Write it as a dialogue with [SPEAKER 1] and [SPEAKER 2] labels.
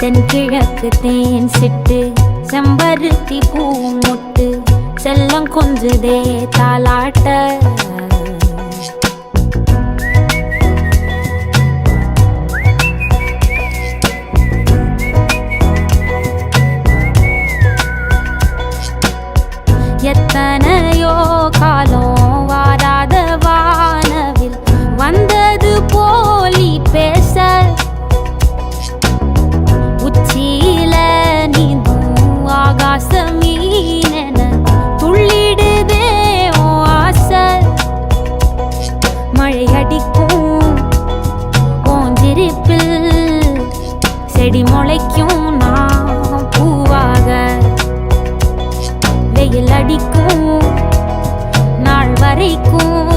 [SPEAKER 1] தென்கிழக்கு தேன் சிட்டு செம்பருத்தி பூ முட்டு செல்லம் கொஞ்சுதே தாலாட்ட எத்தனையோ காலம் வாராத வானவில் வந்தது போலி பேச உச்சியில நீந்தும் ஆகாச மீனென துள்ளிடுதே உன் ஆசை மழை அடிக்கும் ஓஞ்சிருப்பில் செடி முளைக்கும் நான் பூவாக வெயில் அடிக்கும் நாள் வரைக்கும்